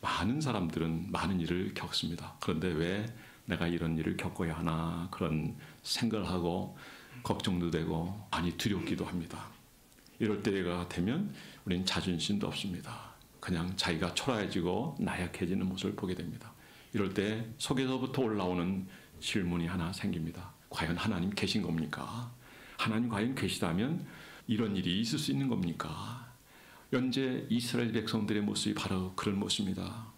많은 사람들은 많은 일을 겪습니다. 그런데 왜 내가 이런 일을 겪어야 하나 그런 생각을 하고 걱정도 되고 많이 두렵기도 합니다. 이럴 때가 되면 우리는 자존심도 없습니다. 그냥 자기가 초라해지고 나약해지는 모습을 보게 됩니다. 이럴 때 속에서부터 올라오는 질문이 하나 생깁니다. 과연 하나님 계신 겁니까? 하나님 과연 계시다면 이런 일이 있을 수 있는 겁니까? 현재 이스라엘 백성들의 모습이 바로 그런 모습입니다.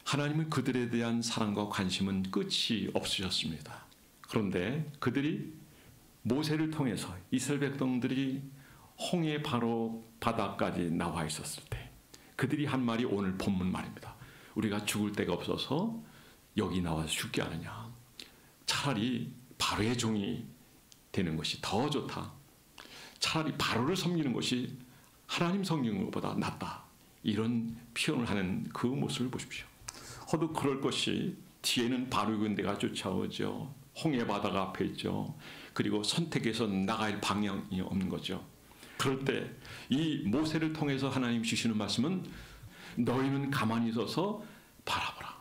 하나님은 그들에 대한 사랑과 관심은 끝이 없으셨습니다. 그런데 그들이 모세를 통해서 이스라엘 백성들이 홍해 바로 바다까지 나와 있었을 때 그들이 한 말이 오늘 본문 말입니다. 우리가 죽을 데가 없어서 여기 나와서 죽게 하느냐. 차라리 바로의 종이 되는 것이 더 좋다. 차라리 바로를 섬기는 것이 하나님 섬기는 것보다 낫다. 이런 표현을 하는 그 모습을 보십시오. 허도 그럴 것이 뒤에는 바로 군대가 쫓아오죠. 홍해 바다가 앞에 있죠. 그리고 선택해서 나갈 방향이 없는 거죠. 그럴 때 이 모세를 통해서 하나님 주시는 말씀은 너희는 가만히 있어서 바라보라.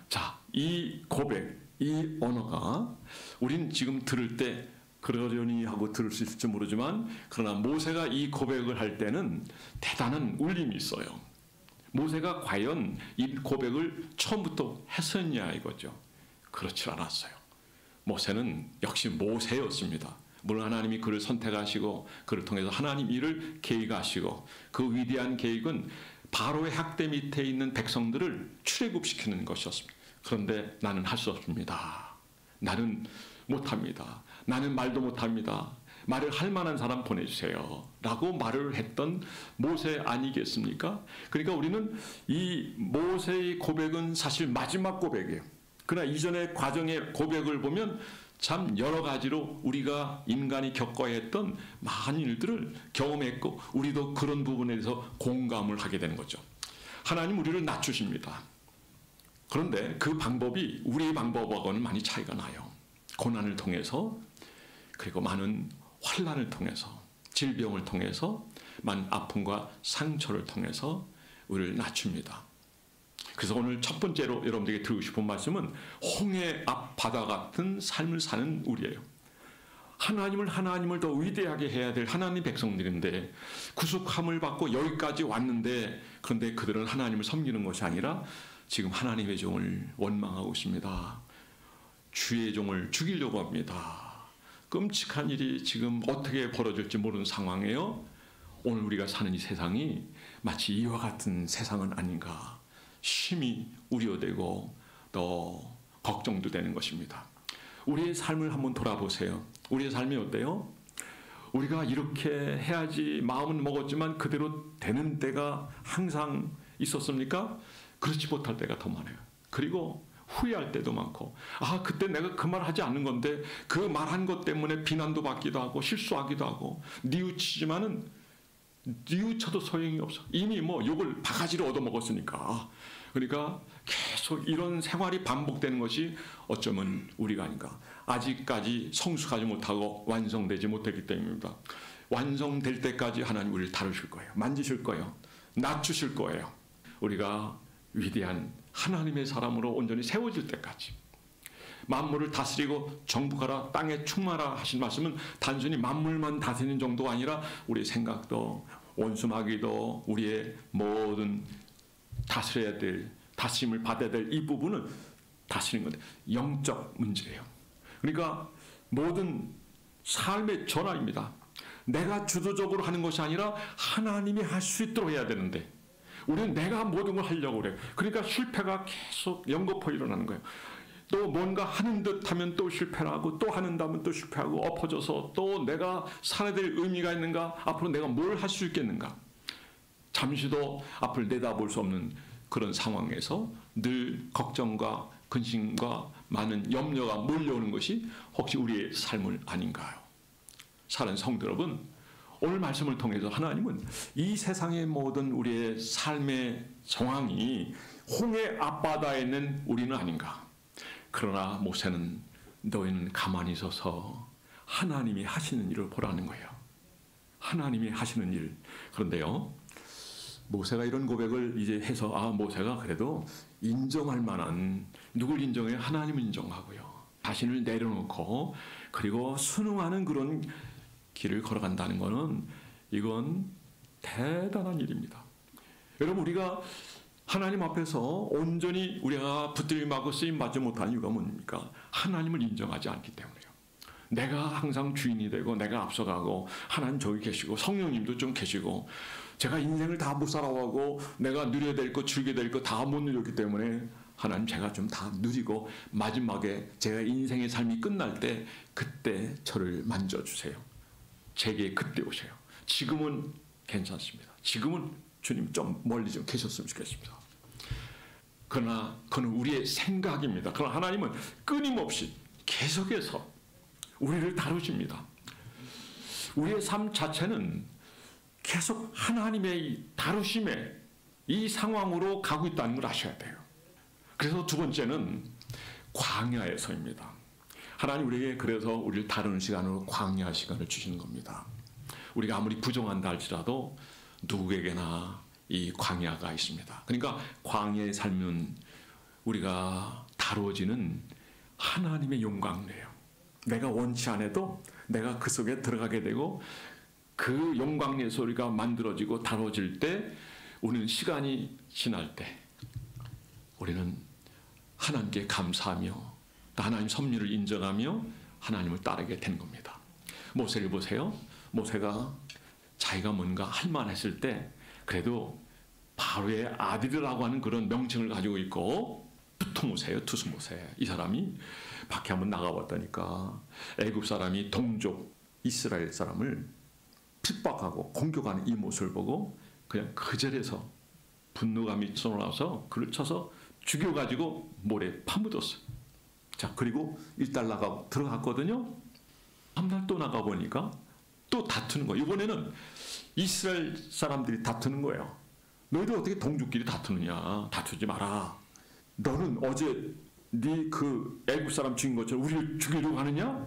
자, 이 고백, 이 언어가 우린 지금 들을 때 그러려니 하고 들을 수 있을지 모르지만 그러나 모세가 이 고백을 할 때는 대단한 울림이 있어요. 모세가 과연 이 고백을 처음부터 했었냐 이거죠. 그렇지 않았어요. 모세는 역시 모세였습니다. 물론 하나님이 그를 선택하시고 그를 통해서 하나님 일을 계획하시고 그 위대한 계획은 바로의 학대 밑에 있는 백성들을 출애굽시키는 것이었습니다. 그런데 나는 할 수 없습니다. 나는 못합니다. 나는 말도 못합니다. 말을 할 만한 사람 보내주세요. 라고 말을 했던 모세 아니겠습니까? 그러니까 우리는 이 모세의 고백은 사실 마지막 고백이에요. 그러나 이전의 과정의 고백을 보면 참 여러 가지로 우리가 인간이 겪어야 했던 많은 일들을 경험했고 우리도 그런 부분에 대해서 공감을 하게 되는 거죠. 하나님 우리를 낮추십니다. 그런데 그 방법이 우리의 방법하고는 많이 차이가 나요. 고난을 통해서 그리고 많은 환난을 통해서 질병을 통해서 많은 아픔과 상처를 통해서 우리를 낮춥니다. 그래서 오늘 첫 번째로 여러분들에게 드리고 싶은 말씀은 홍해 앞 바다 같은 삶을 사는 우리예요. 하나님을 더 위대하게 해야 될 하나님 백성들인데 구속함을 받고 여기까지 왔는데 그런데 그들은 하나님을 섬기는 것이 아니라 지금 하나님의 종을 원망하고 있습니다. 주의 종을 죽이려고 합니다. 끔찍한 일이 지금 어떻게 벌어질지 모르는 상황이에요. 오늘 우리가 사는 이 세상이 마치 이와 같은 세상은 아닌가 심히 우려되고 또 걱정도 되는 것입니다. 우리의 삶을 한번 돌아보세요. 우리의 삶이 어때요? 우리가 이렇게 해야지 마음은 먹었지만 그대로 되는 때가 항상 있었습니까? 그렇지 못할 때가 더 많아요. 그리고 후회할 때도 많고 그때 내가 그 말 하지 않는 건데 그 말한 것 때문에 비난도 받기도 하고 실수하기도 하고 뉘우치지만은 뉘우쳐도 소용이 없어. 이미 욕을 바가지로 얻어먹었으니까. 그러니까 계속 이런 생활이 반복되는 것이 어쩌면 우리가 아닌가. 아직까지 성숙하지 못하고 완성되지 못했기 때문입니다. 완성될 때까지 하나님 우리를 다루실 거예요. 만지실 거예요. 낮추실 거예요. 우리가 위대한 하나님의 사람으로 온전히 세워질 때까지. 만물을 다스리고 정복하라 땅에 충만하라 하신 말씀은 단순히 만물만 다스리는 정도가 아니라 우리의 생각도 원수마귀도 우리의 모든 다스려야 될 다스림을 받아야 될 이 부분은 다스리는 건데 영적 문제예요. 그러니까 모든 삶의 전환입니다. 내가 주도적으로 하는 것이 아니라 하나님이 할 수 있도록 해야 되는데 우리는 내가 모든 걸 하려고 그래요. 그러니까 실패가 계속 연거푸 일어나는 거예요. 또 뭔가 하는 듯 하면 또 실패하고 또 하는다면 또 실패하고 엎어져서 또 내가 살아야 될 의미가 있는가? 앞으로 내가 뭘 할 수 있겠는가? 잠시도 앞을 내다볼 수 없는 그런 상황에서 늘 걱정과 근심과 많은 염려가 몰려오는 것이 혹시 우리의 삶을 아닌가요? 사랑하는 성도 여러분, 오늘 말씀을 통해서 하나님은 이 세상의 모든 우리의 삶의 정황이 홍해 앞바다에 있는 우리는 아닌가? 그러나 모세는 너희는 가만히 있어서 하나님이 하시는 일을 보라는 거예요. 하나님이 하시는 일. 그런데요, 모세가 이런 고백을 이제 해서 모세가 그래도 인정할 만한, 누굴 인정해요? 하나님을 인정하고요. 자신을 내려놓고 그리고 순응하는 그런 길을 걸어간다는 것은 이건 대단한 일입니다. 여러분, 우리가 하나님 앞에서 온전히 우리가 붙들림하고 쓰임받지 못하는 이유가 뭡니까? 하나님을 인정하지 않기 때문이에요. 내가 항상 주인이 되고 내가 앞서가고 하나님 저기 계시고 성령님도 좀 계시고 제가 인생을 다 못 살아가고 내가 누려야 될 것, 즐겨야 될 것 다 못 누렸기 때문에 하나님 제가 좀 다 누리고 마지막에 제가 인생의 삶이 끝날 때 그때 저를 만져주세요. 제게 그때 오세요. 지금은 괜찮습니다. 지금은 주님 좀 멀리 좀 계셨으면 좋겠습니다. 그러나 그건 우리의 생각입니다. 그러나 하나님은 끊임없이 계속해서 우리를 다루십니다. 우리의 삶 자체는 계속 하나님의 다루심에 이 상황으로 가고 있다는 걸 아셔야 돼요. 그래서 두 번째는 광야에서입니다. 하나님 우리에게 그래서 우리를 다루는 시간으로 광야 시간을 주시는 겁니다. 우리가 아무리 부정한다 할지라도 누구에게나 이 광야가 있습니다. 그러니까 광야의 삶은 우리가 다루어지는 하나님의 영광이에요. 내가 원치 않아도 내가 그 속에 들어가게 되고 그 영광에서 우리가 만들어지고 다뤄질 때 우리는 시간이 지날 때 우리는 하나님께 감사하며 하나님 섭리를 인정하며 하나님을 따르게 된 겁니다. 모세를 보세요. 모세가 자기가 뭔가 할 만했을 때 그래도 바로의 아들이라고 하는 그런 명칭을 가지고 있고 투모세예요. 투스모세. 이 사람이 밖에 한번 나가봤다니까 애굽 사람이 동족 이스라엘 사람을 핍박하고 공격하는 이 모습을 보고 그냥 그 자리에서 분노감이 쏟아나서 그를 쳐서 죽여가지고 모래에 파묻었어요. 자, 그리고 일단 들어갔거든요. 한날 또 나가보니까 또 다투는 거예요. 이번에는 이스라엘 사람들이 다투는 거예요. 너희들 어떻게 동족끼리 다투느냐. 다투지 마라. 너는 어제 네 그 애굽 사람 죽인 것처럼 우리를 죽이려고 하느냐?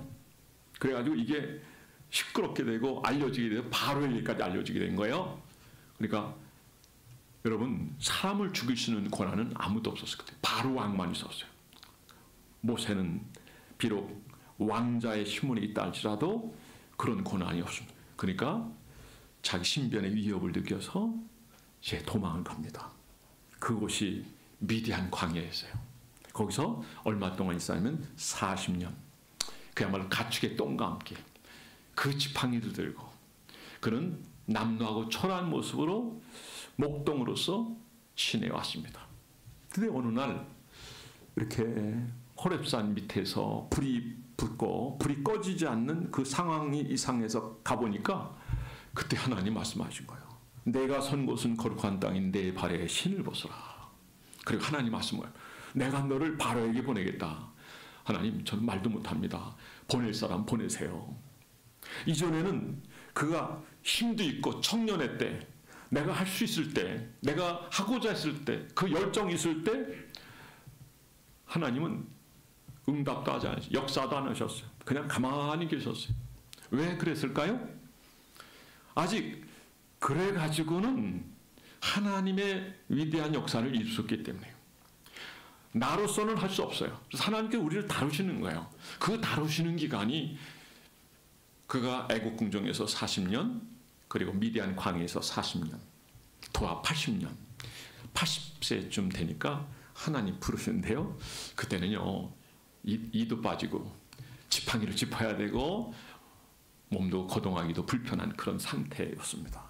그래가지고 이게 시끄럽게 되고 알려지게 되고 바로에게까지 알려지게 된 거예요. 그러니까 여러분 사람을 죽일 수 있는 권한은 아무도 없었을 거예요. 바로 왕만 있었어요. 모세는 비록 왕자의 신분이 있다 할지라도 그런 권한이 없습니다. 그러니까 자기 신변의 위협을 느껴서 이제 도망을 갑니다. 그곳이 미디안 광야였어요. 거기서 얼마 동안 있었냐면 40년. 그야말로 가축의 똥과 함께 그 지팡이를 들고 그는 남노하고 초라한 모습으로 목동으로서 지내왔습니다. 그런데 어느 날 이렇게 호렙산 밑에서 불이 붙고 불이 꺼지지 않는 그 상황이 이상해서 가보니까 그때 하나님 말씀하신 거예요. 내가 선 곳은 거룩한 땅인 내 발에 신을 벗어라. 그리고 하나님 말씀을 내가 너를 바로에게 보내겠다. 하나님 저는 말도 못합니다. 보낼 사람 보내세요. 이전에는 그가 힘도 있고 청년의 때 내가 할 수 있을 때 내가 하고자 했을 때 그 열정이 있을 때 하나님은 응답도 하지 않으셨어요. 역사도 안 하셨어요. 그냥 가만히 계셨어요. 왜 그랬을까요? 아직 그래가지고는 하나님의 위대한 역사를 이룰 수 없기 때문에요. 나로서는 할 수 없어요. 그래서 하나님께 우리를 다루시는 거예요. 그 다루시는 기간이 그가 애국 궁정에서 40년 그리고 미디안 광야에서 40년 도합 80년 80세쯤 되니까 하나님 부르시는데요. 그때는요 이도 빠지고 지팡이를 짚어야 되고 몸도 거동하기도 불편한 그런 상태였습니다.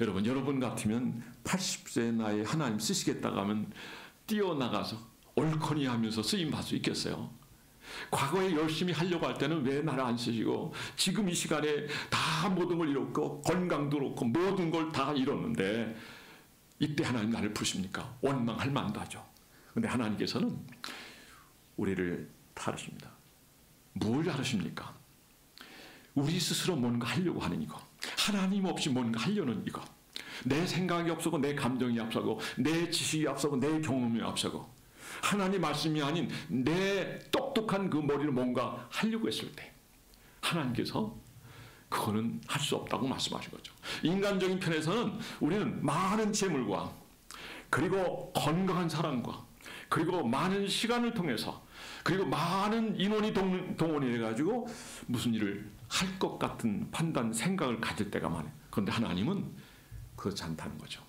여러분 같으면 80세 나이에 하나님 쓰시겠다고 하면 뛰어나가서 옳거니 하면서 쓰임받을 수 있겠어요? 과거에 열심히 하려고 할 때는 왜 나를 안 쓰시고 지금 이 시간에 다 모든 걸 잃었고 건강도 잃었고 모든 걸 다 잃었는데 이때 하나님 나를 부르십니까? 원망할 만도 하죠. 그런데 하나님께서는 우리를 다루십니다. 뭘 다루십니까? 우리 스스로 뭔가 하려고 하는 이거. 하나님 없이 뭔가 하려는 이거. 내 생각이 앞서고 내 감정이 앞서고 내 지식이 앞서고 내 경험이 앞서고 하나님 말씀이 아닌 내 똑똑한 그 머리를 뭔가 하려고 했을 때 하나님께서 그거는 할 수 없다고 말씀하신 거죠. 인간적인 편에서는 우리는 많은 재물과 그리고 건강한 사람과 그리고 많은 시간을 통해서 그리고 많은 인원이 동원이 돼가지고 무슨 일을 할 것 같은 판단, 생각을 가질 때가 많아요. 그런데 하나님은 그렇지 않다는 거죠.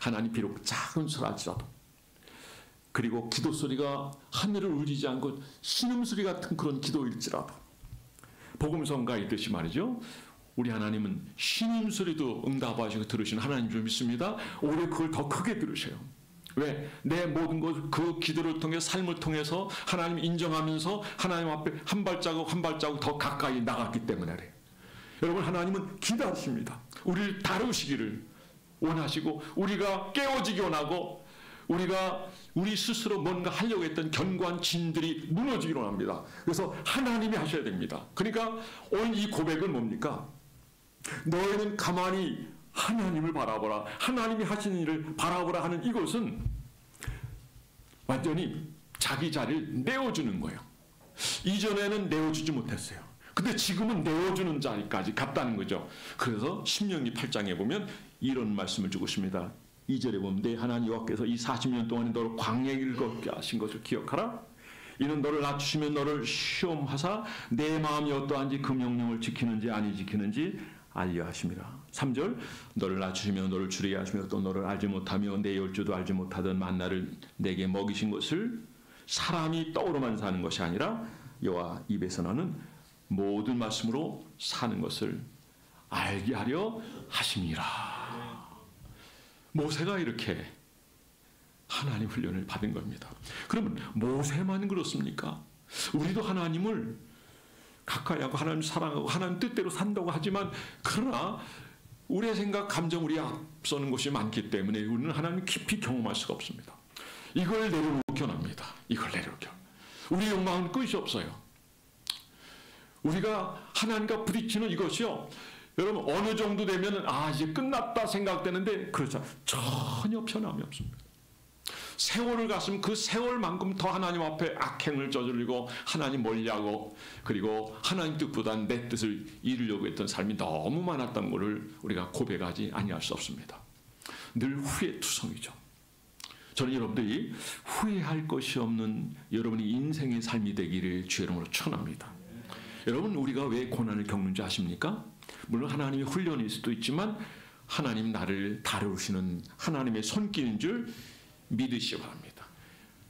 하나님 비록 작은 소리할지라도 그리고 기도 소리가 하늘을 울리지 않고 신음소리 같은 그런 기도일지라도 복음성가에 있듯이 말이죠. 우리 하나님은 신음소리도 응답하시고 들으시는 하나님 줄 믿습니다. 오히려 그걸 더 크게 들으셔요. 왜? 내 모든 것, 그 기도를 통해 삶을 통해서 하나님 인정하면서 하나님 앞에 한 발자국 한 발자국 더 가까이 나갔기 때문에 그래요. 여러분, 하나님은 기다리십니다. 우리를 다루시기를 원하시고 우리가 깨어지기 원하고 우리가 우리 스스로 뭔가 하려고 했던 견고한 진들이 무너지기를 원합니다. 그래서 하나님이 하셔야 됩니다. 그러니까 오늘 이 고백은 뭡니까? 너희는 가만히 하나님을 바라보라. 하나님이 하시는 일을 바라보라 하는 이것은 완전히 자기 자리를 내어주는 거예요. 이전에는 내어주지 못했어요. 근데 지금은 내어주는 자리까지 갔다는 거죠. 그래서 신명기 8장에 보면 이런 말씀을 주고 있습니다. 2절에 보면 내 하나님 여호와께서 이 40년 동안에 너를 광야에 걷게 하신 것을 기억하라. 이는 너를 낮추시며 너를 시험하사 내 마음이 어떠한지 그 명령을 지키는지 아니 지키는지 알려 하심이라. 3절 너를 낮추시며 너를 줄이게 하시며 또 너를 알지 못하며 내 열주도 알지 못하던 만나를 내게 먹이신 것을 사람이 떡으로만 사는 것이 아니라 여호와 입에서 나는 모든 말씀으로 사는 것을 알게 하려 하심이라. 모세가 이렇게 하나님 훈련을 받은 겁니다. 그러면 모세만 그렇습니까? 우리도 하나님을 가까이 하고 하나님 사랑하고 하나님 뜻대로 산다고 하지만 그러나 우리의 생각, 감정, 우리 앞서는 것이 많기 때문에 우리는 하나님 깊이 경험할 수가 없습니다. 이걸 내려놓기 합니다. 이걸 내려놓기. 우리 욕망은 끝이 없어요. 우리가 하나님과 부딪히는 이것이요. 여러분 어느 정도 되면 이제 끝났다 생각되는데 그렇죠. 전혀 변함이 없습니다. 세월을 갔으면 그 세월만큼 더 하나님 앞에 악행을 저지르고 하나님 멀리하고 그리고 하나님 뜻보다는 내 뜻을 이루려고 했던 삶이 너무 많았던 것을 우리가 고백하지 아니할 수 없습니다. 늘 후회투성이죠. 저는 여러분들이 후회할 것이 없는 여러분의 인생의 삶이 되기를 주의 이름으로 축원합니다. 여러분 우리가 왜 고난을 겪는지 아십니까? 물론 하나님의 훈련일 수도 있지만 하나님 나를 다루시는 하나님의 손길인 줄 믿으시기 바랍니다.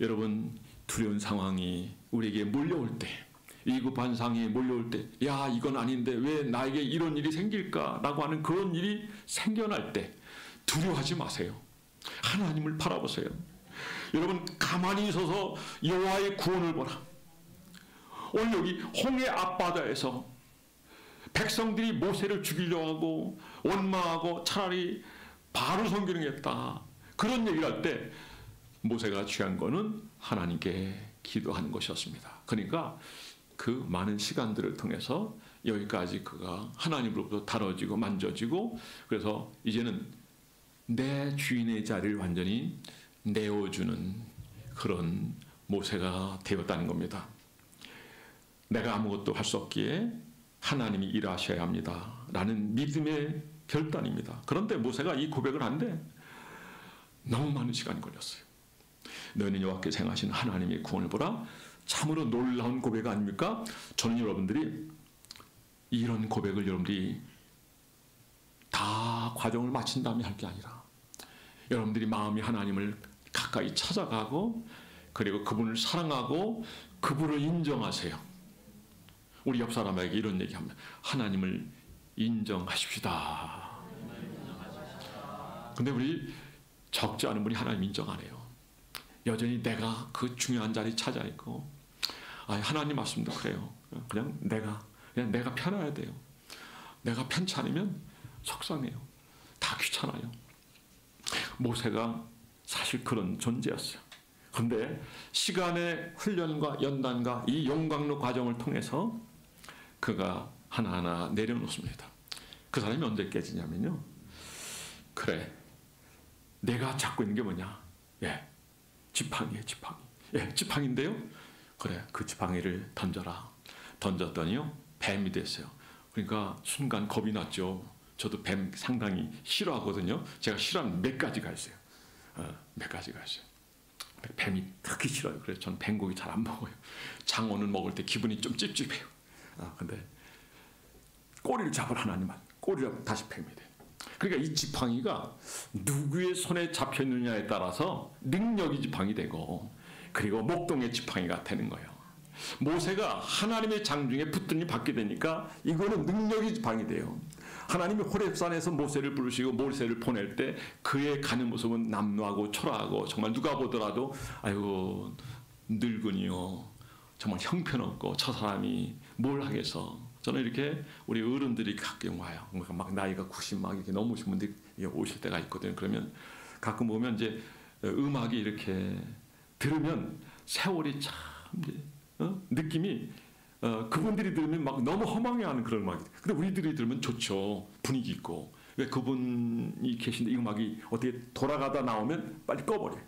여러분 두려운 상황이 우리에게 몰려올 때 위급한 상황이 몰려올 때 야 이건 아닌데 왜 나에게 이런 일이 생길까라고 하는 그런 일이 생겨날 때 두려워하지 마세요. 하나님을 바라보세요. 여러분 가만히 있어서 여호와의 구원을 보라. 오늘 여기 홍해 앞바다에서 백성들이 모세를 죽이려고 하고 원망하고 차라리 바로 성기능했다. 그런 얘기를 할 때 모세가 취한 거는 하나님께 기도하는 것이었습니다. 그러니까 그 많은 시간들을 통해서 여기까지 그가 하나님으로부터 다뤄지고 만져지고 그래서 이제는 내 주인의 자리를 완전히 내어주는 그런 모세가 되었다는 겁니다. 내가 아무것도 할 수 없기에 하나님이 일하셔야 합니다. 라는 믿음의 결단입니다. 그런데 모세가 이 고백을 하는데 너무 많은 시간이 걸렸어요. 너희는 여호와께서 행하신 하나님의 구원을 보라. 참으로 놀라운 고백 아닙니까? 저는 여러분들이 이런 고백을 여러분들이 다 과정을 마친 다음에 할 게 아니라 여러분들이 마음이 하나님을 가까이 찾아가고 그리고 그분을 사랑하고 그분을 인정하세요. 우리 옆 사람에게 이런 얘기합니다. 하나님을 인정하십시다. 근데 우리 적지 않은 분이 하나님 인정 안 해요. 여전히 내가 그 중요한 자리 찾아 있고 하나님 말씀도 그래요. 그냥 내가 편해야 돼요. 내가 편치 않으면 속상해요. 다 귀찮아요. 모세가 사실 그런 존재였어요. 그런데 시간의 훈련과 연단과 이 용광로 과정을 통해서 그가 하나하나 내려놓습니다. 그 사람이 언제 깨지냐면요. 그래, 내가 잡고 있는 게 뭐냐? 지팡이에요, 지팡이. 지팡이인데요. 그래, 그 지팡이를 던져라. 던졌더니요, 뱀이 됐어요. 그러니까 순간 겁이 났죠. 저도 뱀 상당히 싫어하거든요. 제가 싫어하는 몇 가지가 있어요. 몇 가지가 있어요. 뱀이 특히 싫어요. 그래서 저는 뱀고기 잘 안 먹어요. 장어는 먹을 때 기분이 좀 찝찝해요. 근데 꼬리를 잡은 하나님은 꼬리를 잡으면 다시 뱀이 돼요. 그러니까 이 지팡이가 누구의 손에 잡혀 있느냐에 따라서 능력이 지팡이 되고, 그리고 목동의 지팡이가 되는 거예요. 모세가 하나님의 장중에 붙들림이 받게 되니까 이거는 능력이 지팡이 돼요. 하나님이 호렙산에서 모세를 부르시고 모세를 보낼 때 그의 가는 모습은 남루하고 초라하고 정말 누가 보더라도 아이고 늙은이요, 정말 형편없고 저 사람이 뭘 하겠어. 저는 이렇게 우리 어른들이 가끔 와요. 막 나이가 90 막 이렇게 넘으신 분들이 오실 때가 있거든요. 그러면 가끔 보면 이제 음악이 이렇게 들으면 세월이 참 느낌이 그분들이 들으면 막 너무 허망해하는 그런 음악이. 근데 우리들이 들으면 좋죠. 분위기 있고. 왜 그분이 계신데 이 음악이 어떻게 돌아가다 나오면 빨리 꺼버려요.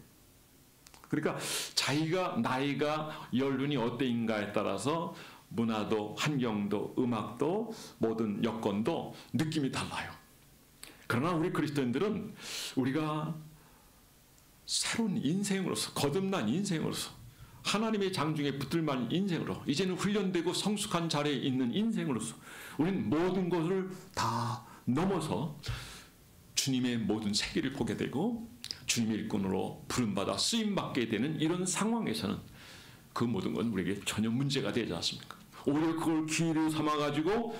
그러니까 자기가 나이가 연륜이 어때인가에 따라서 문화도 환경도 음악도 모든 여건도 느낌이 달라요. 그러나 우리 그리스도인들은 우리가 새로운 인생으로서, 거듭난 인생으로서, 하나님의 장중에 붙들 만한 인생으로, 이제는 훈련되고 성숙한 자리에 있는 인생으로서 우리는 모든 것을 다 넘어서 주님의 모든 세계를 보게 되고 주님의 일꾼으로 부름받아 쓰임받게 되는 이런 상황에서는 그 모든 건 우리에게 전혀 문제가 되지 않습니까? 오히려 그걸 기회로 삼아가지고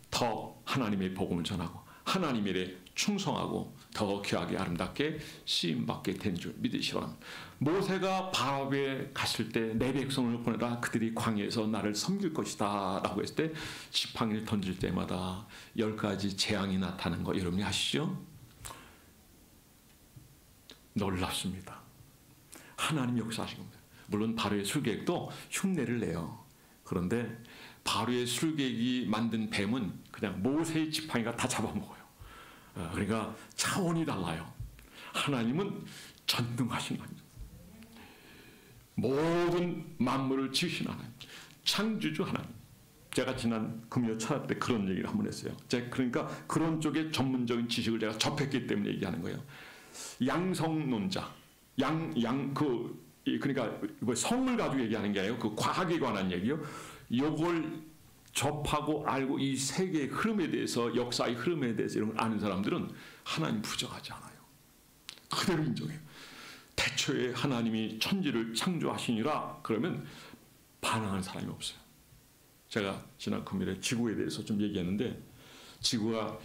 더 하나님의 복음을 전하고 하나님의 일에 충성하고 더 귀하게 아름답게 쓰임받게 된 줄 믿으시기 바랍니다. 모세가 바로에 갔을 때 내 백성을 보내라, 그들이 광야에서 나를 섬길 것이다 라고 했을 때 지팡이를 던질 때마다 10가지 재앙이 나타나는 거 여러분이 아시죠? 놀랍습니다. 하나님 역사하신 겁니다. 물론 바로의 술객도 흉내를 내요. 그런데 바로의 술객이 만든 뱀은 그냥 모세의 지팡이가 다 잡아먹어요. 그러니까 차원이 달라요. 하나님은 전능하신 하나님, 모든 만물을 지으신 하나님, 창조주 하나님. 제가 지난 금요 철학 때 그런 얘기를 한번 했어요. 제가 그러니까 그런 쪽에 전문적인 지식을 제가 접했기 때문에 얘기하는 거예요. 양성론자, 그러니까 성을 가지고 얘기하는 게 아니고 그 과학에 관한 얘기요. 요걸 접하고 알고 이 세계의 흐름에 대해서, 역사의 흐름에 대해서 이런 걸 아는 사람들은 하나님 부정하지 않아요. 그대로 인정해요. 태초에 하나님이 천지를 창조하시니라 그러면 반항하는 사람이 없어요. 제가 지난 금요일에 지구에 대해서 좀 얘기했는데, 지구가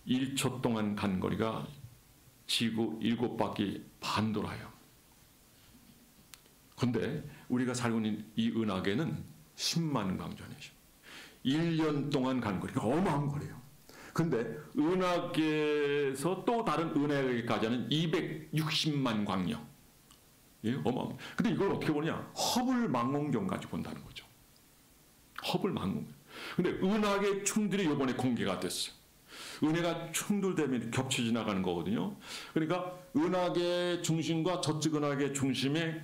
1초 동안 간 거리가 지구 7바퀴 반 돌아요. 근데 우리가 살고 있는 이 은하계는 10만 광년이죠. 1년 동안 간 거리가 어마어마한 거리예요. 근데 은하계에서 또 다른 은하계까지는 260만 광년. 예, 어마어마. 근데 이걸 어떻게 보냐? 허블 망원경 가지고 본다는 거죠. 허블 망원경. 근데 은하계 충돌이 이번에 공개가 됐어요. 은하가 충돌되면 겹쳐 지나가는 거거든요. 그러니까 은하계 중심과 저쪽 은하계 중심에서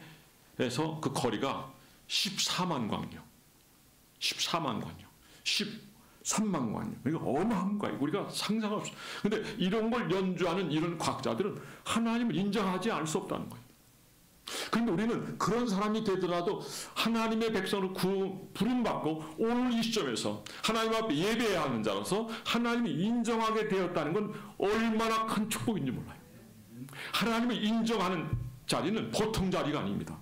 그 거리가 14만 광년, 14만 광년, 13만 광년. 그러니까 어마어마한 거예요. 우리가 상상할 수. 근데 이런 걸 연주하는 이런 과학자들은 하나님을 인정하지 않을 수 없다는 거예요. 그런데 우리는 그런 사람이 되더라도 하나님의 백성을 부름받고 오늘 이 시점에서 하나님 앞에 예배해야 하는 자로서 하나님이 인정하게 되었다는 건 얼마나 큰 축복인지 몰라요. 하나님을 인정하는 자리는 보통 자리가 아닙니다.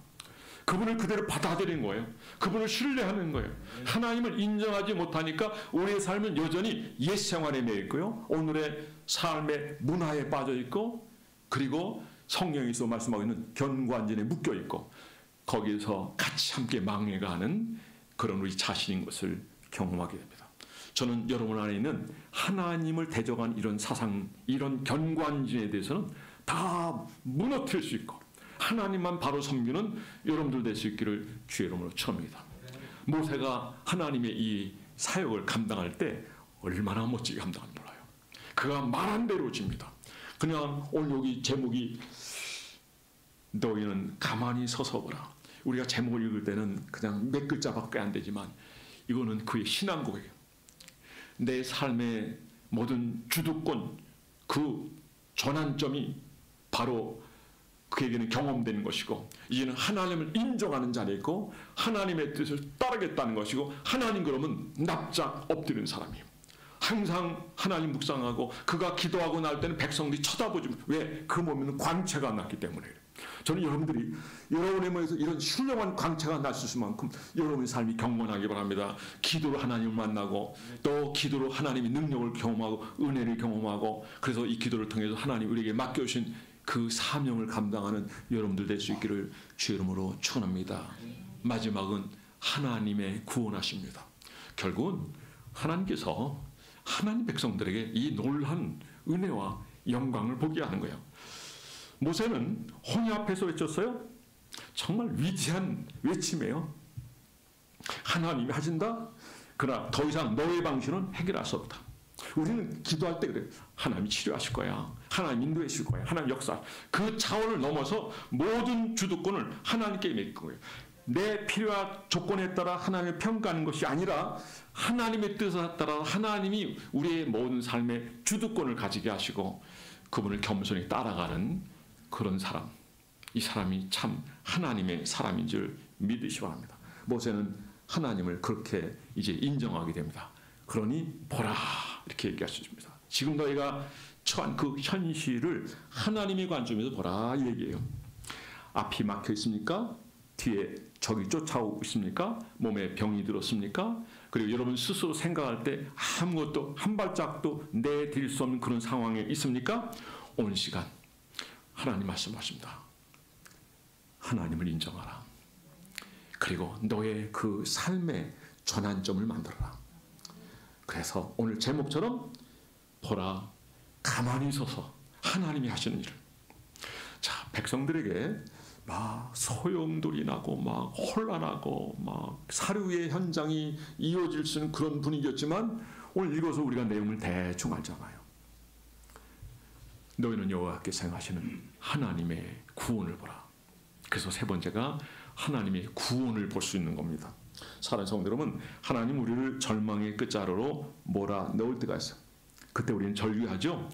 그분을 그대로 받아들이는 거예요. 그분을 신뢰하는 거예요. 하나님을 인정하지 못하니까 우리의 삶은 여전히 옛 생활에 매여 있고요. 오늘의 삶의 문화에 빠져 있고, 그리고 성령에서 말씀하고 있는 견관진에 묶여 있고, 거기서 같이 함께 망해가는 그런 우리 자신인 것을 경험하게 됩니다. 저는 여러분 안에 있는 하나님을 대적한 이런 사상, 이런 견관진에 대해서는 다 무너뜨릴 수 있고 하나님만 바로 섬기는 여러분들 될 수 있기를 주의 이름으로 축원합니다. 모세가 하나님의 이 사역을 감당할 때 얼마나 멋지게 감당하는지 몰라요. 그가 말한 대로 집니다. 그냥 오늘 여기 제목이 너희는 가만히 서서 보라. 우리가 제목을 읽을 때는 그냥 몇 글자밖에 안 되지만 이거는 그의 신앙 고백이에요. 내 삶의 모든 주도권, 그 전환점이 바로 그에게는 경험되는 것이고, 이제는 하나님을 인정하는 자리에 있고 하나님의 뜻을 따르겠다는 것이고, 하나님 그러면 납작 엎드리는 사람이에요. 항상 하나님 묵상하고 그가 기도하고 날 때는 백성들이 쳐다보지. 왜? 그 몸에는 광채가 났기 때문에. 저는 여러분들이 여러분의 몸에서 이런 훌륭한 광채가 날 수 있을 만큼 여러분의 삶이 경건하기 바랍니다. 기도로 하나님을 만나고 또 기도로 하나님의 능력을 경험하고 은혜를 경험하고, 그래서 이 기도를 통해서 하나님 우리에게 맡겨주신 그 사명을 감당하는 여러분들 될 수 있기를 주 이름으로 축원합니다. 마지막은 하나님의 구원하십니다. 결국은 하나님께서 하나님 백성들에게 이 놀라운 은혜와 영광을 보게 하는 거예요. 모세는 홍해 앞에서 외쳤어요. 정말 위대한 외침이에요. 하나님이 하신다. 그러나 더 이상 너의 방식은 해결할 수 없다. 우리는 기도할 때 그래요. 하나님이 치료하실 거야. 하나님 인도해 주실 거야. 하나님 역사. 그 차원을 넘어서 모든 주도권을 하나님께 맡길 거예요. 내 필요와 조건에 따라 하나님을 평가하는 것이 아니라 하나님의 뜻에 따라 하나님이 우리의 모든 삶의 주도권을 가지게 하시고 그분을 겸손히 따라가는 그런 사람. 이 사람이 참 하나님의 사람인 줄 믿으시기 바랍니다. 모세는 하나님을 그렇게 이제 인정하게 됩니다. 그러니 보라 이렇게 얘기할 수 있습니다. 지금 너희가 처한 그 현실을 하나님의 관점에서 보라 이 얘기예요. 앞이 막혀 있습니까? 뒤에 적이 쫓아오고 있습니까? 몸에 병이 들었습니까? 그리고 여러분 스스로 생각할 때 아무것도 한 발짝도 내딜 수 없는 그런 상황에 있습니까? 오늘 시간 하나님 말씀하십니다. 하나님을 인정하라. 그리고 너의 그 삶의 전환점을 만들어라. 그래서 오늘 제목처럼 보라 가만히 서서 하나님이 하시는 일을. 자, 백성들에게 막 소용돌이 나고 막 혼란하고 막 사류의 현장이 이어질 수 있는 그런 분위기였지만 오늘 읽어서 우리가 내용을 대충 알잖아요. 너희는 여호와께서 행하시는 하나님의 구원을 보라. 그래서 세 번째가 하나님의 구원을 볼 수 있는 겁니다. 사랑하는 성도 여러분, 하나님 우리를 절망의 끝자루로 몰아넣을 때가 있어요. 그때 우리는 절규하죠.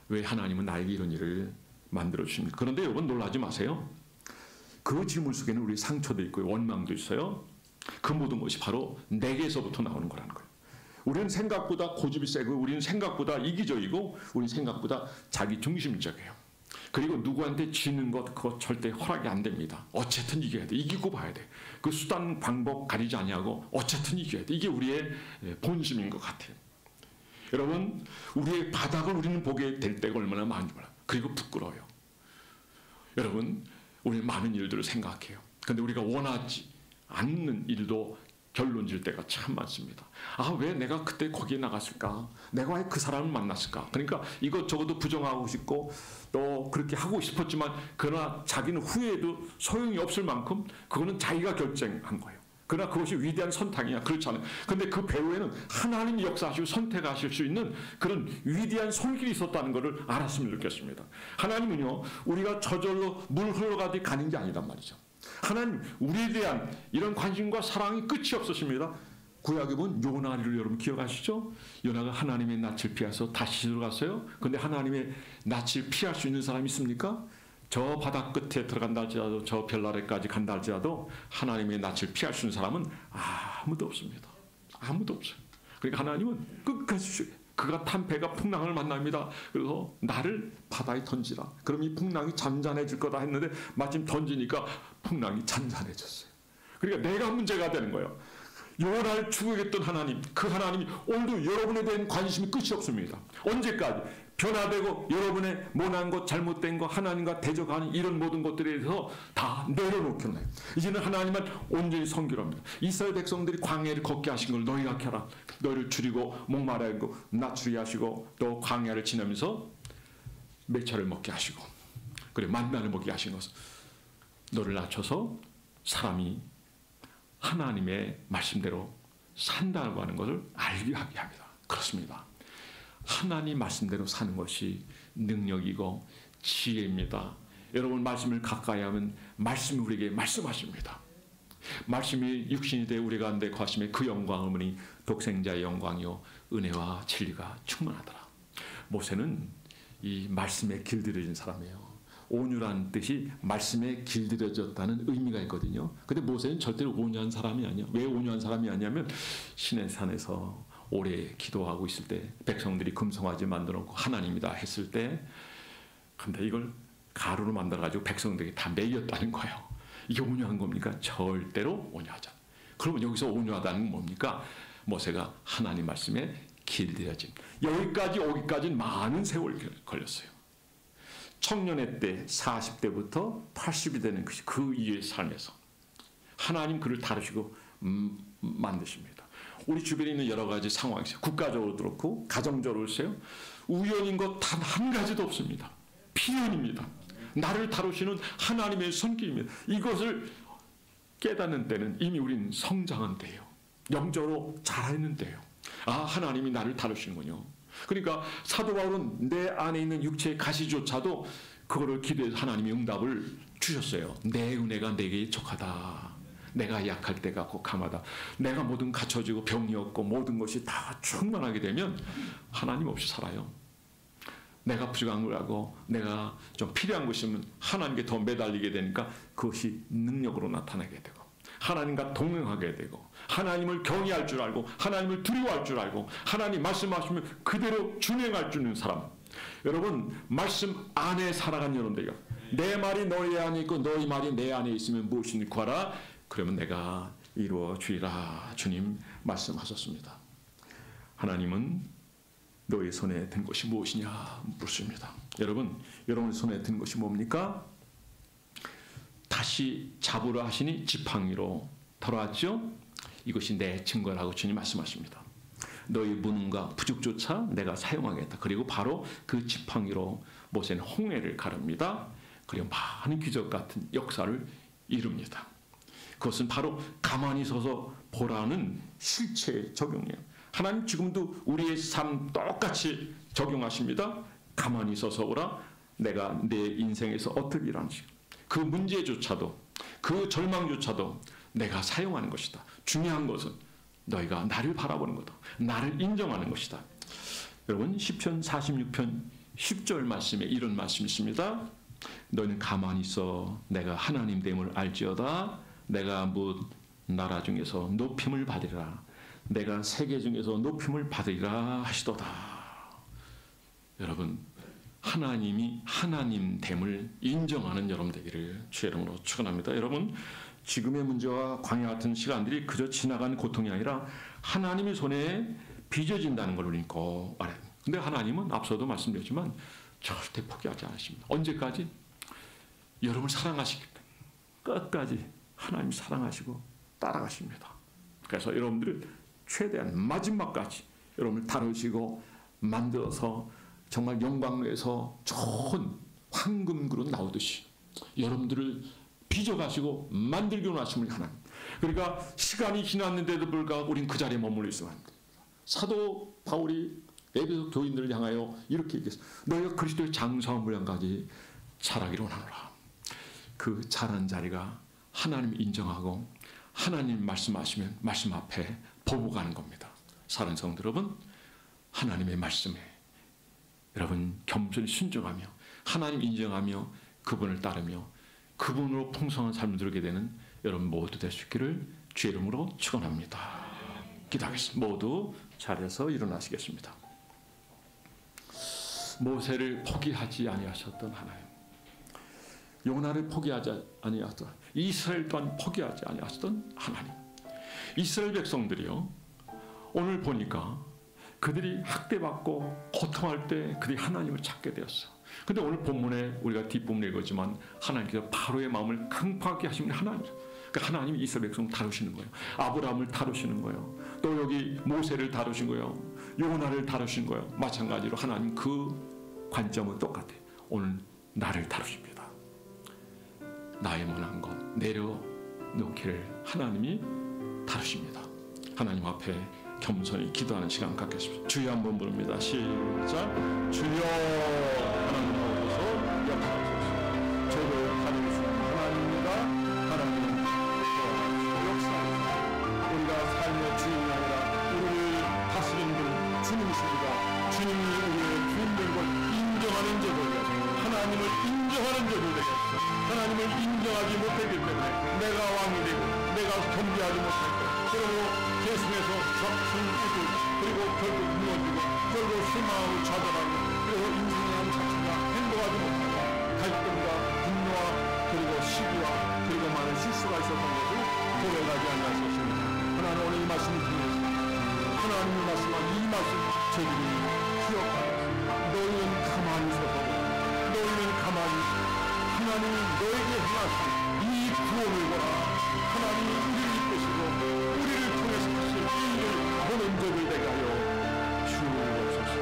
왜 하나님은 나에게 이런 일을 만들어 주십니까? 그런데 여러분 놀라지 마세요. 그 질문 속에는 우리 상처도 있고 원망도 있어요. 그 모든 것이 바로 내게서부터 나오는 거라는 거예요. 우리는 생각보다 고집이 세고 우리는 생각보다 이기적이고 우리는 생각보다 자기 중심적이에요. 그리고 누구한테 지는 것 그거 절대 허락이 안 됩니다. 어쨌든 이겨야 돼. 이기고 봐야 돼. 그 수단 방법 가리지 아니하고 어쨌든 이겨야 돼. 이게 우리의 본심인 것 같아요. 여러분 우리의 바닥을 우리는 보게 될 때가 얼마나 많은지 몰라요. 그리고 부끄러워요. 여러분 우리는 많은 일들을 생각해요. 그런데 우리가 원하지 않는 일도 결론 질 때가 참 많습니다. 아, 왜 내가 그때 거기에 나갔을까? 내가 왜 그 사람을 만났을까? 그러니까 이것저것도 부정하고 싶고 또 그렇게 하고 싶었지만 그러나 자기는 후회해도 소용이 없을 만큼 그거는 자기가 결정한 거예요. 그러나 그것이 위대한 선택이냐? 그렇지 않아요. 그런데 그 배후에는 하나님이 역사하시고 선택하실 수 있는 그런 위대한 손길이 있었다는 것을 알았으면 좋겠습니다. 하나님은요, 우리가 저절로 물 흘러가듯이 가는 게 아니란 말이죠. 하나님 우리에 대한 이런 관심과 사랑이 끝이 없으십니다. 구약에 본 요나를 여러분 기억하시죠? 요나가 하나님의 낯을 피해서 다시 들어갔어요. 그런데 하나님의 낯을 피할 수 있는 사람이 있습니까? 저 바다 끝에 들어간다 할지라도 저 별 아래까지 간다 할지라도 하나님의 낯을 피할 수 있는 사람은 아무도 없습니다. 아무도 없어요. 그러니까 하나님은 끝까지 그가 탄 배가 풍랑을 만납니다. 그래서 나를 바다에 던지라. 그럼 이 풍랑이 잔잔해질 거다 했는데 마침 던지니까 풍랑이 잔잔해졌어요. 그러니까 내가 문제가 되는 거예요. 요나를 추구했던 하나님, 그 하나님이 오늘도 여러분에 대한 관심이 끝이 없습니다. 언제까지? 변화되고 여러분의 못난 것, 잘못된 것, 하나님과 대적하는 이런 모든 것들에 대해서 다 내려놓겠나요? 이제는 하나님만 온전히 섬기랍니다. 이스라엘 백성들이 광야를 걷게 하신 걸 너희가 켜라. 너희를 줄이고 목마르게 하고 낮추게 하시고 또 광야를 지나면서 매차를 먹게 하시고 그래 만나를 먹게 하신 것은 너를 낮춰서 사람이 하나님의 말씀대로 산다고 하는 것을 알게 하게 합니다. 그렇습니다. 하나님 말씀대로 사는 것이 능력이고 지혜입니다. 여러분 말씀을 가까이 하면 말씀이 우리에게 말씀하십니다. 말씀이 육신이 돼 우리 가운데 거하심에 그 영광을 보니 독생자의 영광이요 은혜와 진리가 충만하더라. 모세는 이 말씀에 길들여진 사람이에요. 온유란 뜻이 말씀에 길들여졌다는 의미가 있거든요. 근데 모세는 절대로 온유한 사람이 아니야. 왜 온유한 사람이 아니냐면 시내산에서 오래 기도하고 있을 때 백성들이 금송아지 만들어 놓고 하나님이다 했을 때 근데 이걸 가루로 만들어가지고 백성들이 다 먹였다는 거예요. 이게 온유한 겁니까? 절대로 온유하지 않아요. 그러면 여기서 온유하다는 건 뭡니까? 모세가 하나님 말씀에 길들여진 여기까지 오기까지는 많은 세월이 걸렸어요. 청년의 때 40대부터 80이 되는 것이 그 이후의 삶에서 하나님 그를 다루시고 만드십니다. 우리 주변에 있는 여러 가지 상황에서 국가적으로도 그렇고 가정적으로 보세요. 우연인 것 단 한 가지도 없습니다. 필연입니다. 나를 다루시는 하나님의 손길입니다. 이것을 깨닫는 때는 이미 우리는 성장한 때예요. 영적으로 자라있는 때예요. 아, 하나님이 나를 다루시는군요. 그러니까 사도 바울은 내 안에 있는 육체의 가시조차도 그거를 기도해서 하나님이 응답을 주셨어요. 내 은혜가 내게 족하다. 내가 약할 때가 곧 강하다. 내가 모든 갖춰지고 병이 없고 모든 것이 다 충만하게 되면 하나님 없이 살아요. 내가 부족한 걸 하고 내가 좀 필요한 것이면 하나님께 더 매달리게 되니까 그것이 능력으로 나타나게 되고 하나님과 동행하게 되고 하나님을 경외할 줄 알고 하나님을 두려워할 줄 알고 하나님 말씀하시면 그대로 준행할 줄 있는 사람. 여러분 말씀 안에 살아가는 여러분들이요. 내 말이 너희 안에 있고 너희 말이 내 안에 있으면 무엇이니 구하라. 그러면 내가 이루어 주리라. 주님 말씀하셨습니다. 하나님은 너희 손에 든 것이 무엇이냐 묻습니다. 여러분 여러분 손에 든 것이 뭡니까? 다시 잡으라 하시니 지팡이로 돌아왔죠. 이것이 내 증거라고 주님 말씀하십니다. 너희 무능과 부족조차 내가 사용하겠다. 그리고 바로 그 지팡이로 모세는 홍해를 가릅니다. 그리고 많은 기적 같은 역사를 이룹니다. 그것은 바로 가만히 서서 보라는 실체 적용이에요. 하나님 지금도 우리의 삶 똑같이 적용하십니다. 가만히 서서 보라. 내가 내 인생에서 어떻게 일하는지 그 문제조차도 그 절망조차도 내가 사용하는 것이다. 중요한 것은 너희가 나를 바라보는 거다. 나를 인정하는 것이다. 여러분 시편 46편 10절 말씀에 이런 말씀이 있습니다. 너희는 가만히 있어 내가 하나님 됨을 알지어다. 내가 뭇 나라 중에서 높임을 받으리라. 내가 세계 중에서 높임을 받으리라 하시도다. 여러분 하나님이 하나님 됨을 인정하는 여러분 되기를 주의 이름으로 축원합니다. 여러분 지금의 문제와 광야 같은 시간들이 그저 지나간 고통이 아니라 하나님의 손에 빚어진다는 걸 우리는 꼭 알아야 됩니다. 근데 하나님은 앞서도 말씀드렸지만 절대 포기하지 않으십니다. 언제까지? 여러분을 사랑하시기 때문에 끝까지 하나님 사랑하시고 따라가십니다. 그래서 여러분들을 최대한 마지막까지 여러분을 다루시고 만들어서 정말 영광로에서 좋은 황금 그릇 나오듯이 여러분들을 빚어가시고 만들기로 하심을 하나님. 그러니까 시간이 지났는데도 불구하고 우린 그 자리에 머물러 있어야 합니다. 사도 바울이 에베소 교인들을 향하여 이렇게 얘기했어요. 너희가 그리스도의 장성한 분량까지 자라기로 하노라. 그 자란 자리가 하나님 인정하고 하나님 말씀하시면 말씀 앞에 보복하는 겁니다. 사랑하는 성도 여러분, 하나님의 말씀에 여러분 겸손히 순종하며 하나님 인정하며 그분을 따르며 그분으로 풍성한 삶을 누리게 되는 여러분 모두 될 수 있기를 주의 이름으로 축원합니다. 기도하겠습니다. 모두 자리에서 일어나시겠습니다. 모세를 포기하지 아니하셨던 하나님, 요나를 포기하지 아니하셨던 이스라엘 또한 포기하지 아니하셨던 하나님. 이스라엘 백성들이요 오늘 보니까 그들이 학대받고 고통할 때 그들이 하나님을 찾게 되었어. 근데 오늘 본문에 우리가 뒷부분에 읽었지만 하나님께서 바로의 마음을 강팍하게 하시는 하나님. 그러니까 하나님이 이스라엘 백성을 다루시는 거예요. 아브라함을 다루시는 거예요. 또 여기 모세를 다루신 거예요. 요나를 다루신 거예요. 마찬가지로 하나님 그 관점은 똑같아요. 오늘 나를 다루십니다. 나의 원한 것 내려놓기를 하나님이 다루십니다. 하나님 앞에 겸손히 기도하는 시간 갖겠습니다. 주여 한번 부릅니다. 시작. 주여 하나님 앞에서 역사하소서. 저를 다루시는 하나님입니다. 하나님 인정하지 못했기 때문에 내가 왕이 되고 내가 존재하지 못했고 그리고 계속해서 성이고 그리고 결국 무너지고 결국 실망하고 좌절하고 그리고 인생이라는 자체가 행복하지 못하고 갈등과 분노와 그리고 시기와 그리고 많은 실수가 있었던 것을 고백하지 않았었습니다. 하나님 오늘 이 말씀을 통해서 하나님의 말씀과 이 말씀 저희들이 기억하고 너희는 가만히 서서 너희는 가만히 하나님이 너에게 행하신 이 구원을 보라. 하나님이 우리를 이끄시고 우리를 통해서 하실 이 일을 보는 적이 되게 하여 주옵소서.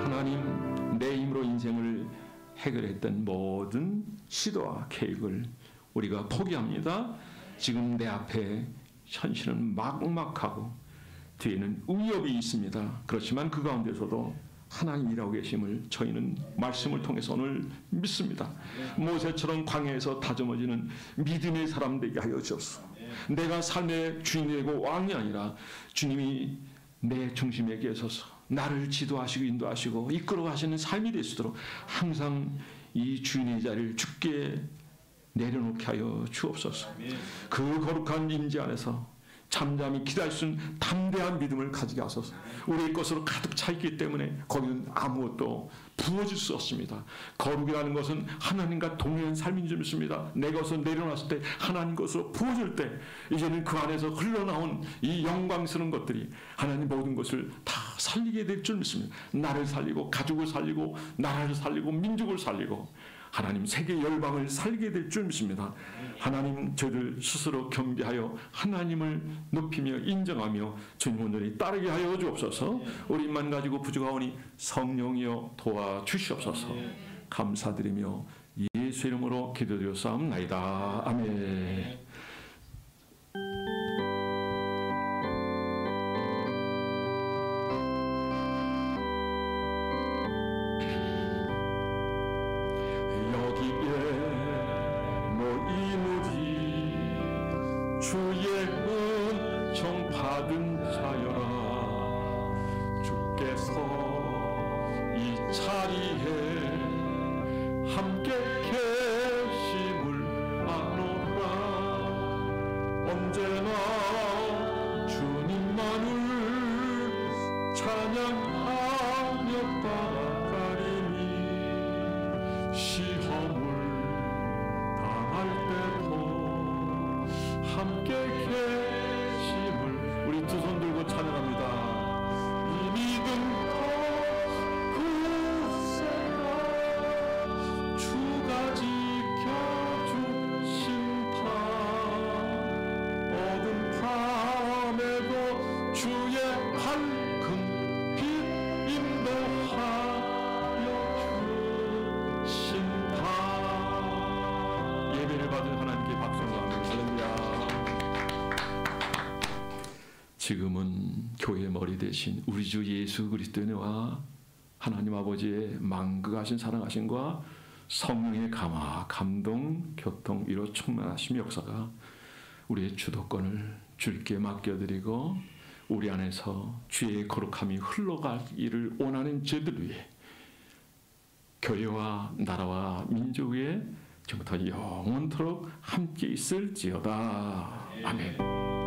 하나님 내 힘으로 인생을 해결했던 모든 시도와 계획을 우리가 포기합니다. 지금 내 앞에 현실은 막막하고 뒤에는 위협이 있습니다. 그렇지만 그 가운데서도 하나님 일하고 계심을 저희는 말씀을 통해서 오늘 믿습니다. 모세처럼 광야에서 다듬어지는 믿음의 사람 되게 하여 주옵소서. 내가 삶의 주인이 되고 왕이 아니라 주님이 내 중심에 계셔서 나를 지도하시고 인도하시고 이끌어 가시는 삶이 될 수 있도록 항상 이 주인의 자리를 주께 내려놓게 하여 주옵소서. 그 거룩한 임재 안에서 잠잠히 기다릴 수 있는 담대한 믿음을 가지게 하소서. 우리의 것으로 가득 차 있기 때문에 거기는 아무것도 부어질 수 없습니다. 거룩이라는 것은 하나님과 동행한 삶인 줄 믿습니다. 내 것을 내려놨을 때 하나님 것으로 부어질 때 이제는 그 안에서 흘러나온 이 영광스러운 것들이 하나님 모든 것을 다 살리게 될 줄 믿습니다. 나를 살리고 가족을 살리고 나라를 살리고 민족을 살리고 하나님 세계 열방을 살게 될 줄 믿습니다. 하나님 저희들 스스로 경배하여 하나님을 높이며 인정하며 주님 온전히 따르게 하여 주옵소서. 우리 입만 가지고 부족하오니 성령이여 도와주시옵소서. 감사드리며 예수 이름으로 기도드렸사옵나이다. 아멘. 주의 은총 받은 자여라. 주께서 이 자리에 함께 계심을 아노라. 언제나 주님만을 찬양하며 따라가리니 시험을 당할 때도 함께 계심을 우리 두 손 들고 찬양합니다. 이 믿음 굳세가 주가 지켜주신다. 어두운 밤에도 주의 밝은 빛 인도하여 주신다. 예배를 받은 하나님께 박수를 할렐루야. 지금은 교회의 머리 대신 우리 주 예수 그리스도의 은혜와 하나님 아버지의 만극하신 사랑하심과 성령의 감화, 감동, 교통, 위로 충만하심 역사가 우리의 주도권을 주께 맡겨드리고 우리 안에서 주의 거룩함이 흘러가기를 원하는 저들 위해 교회와 나라와 민족 위에 지금부터 영원토록 함께 있을지어다. 아멘.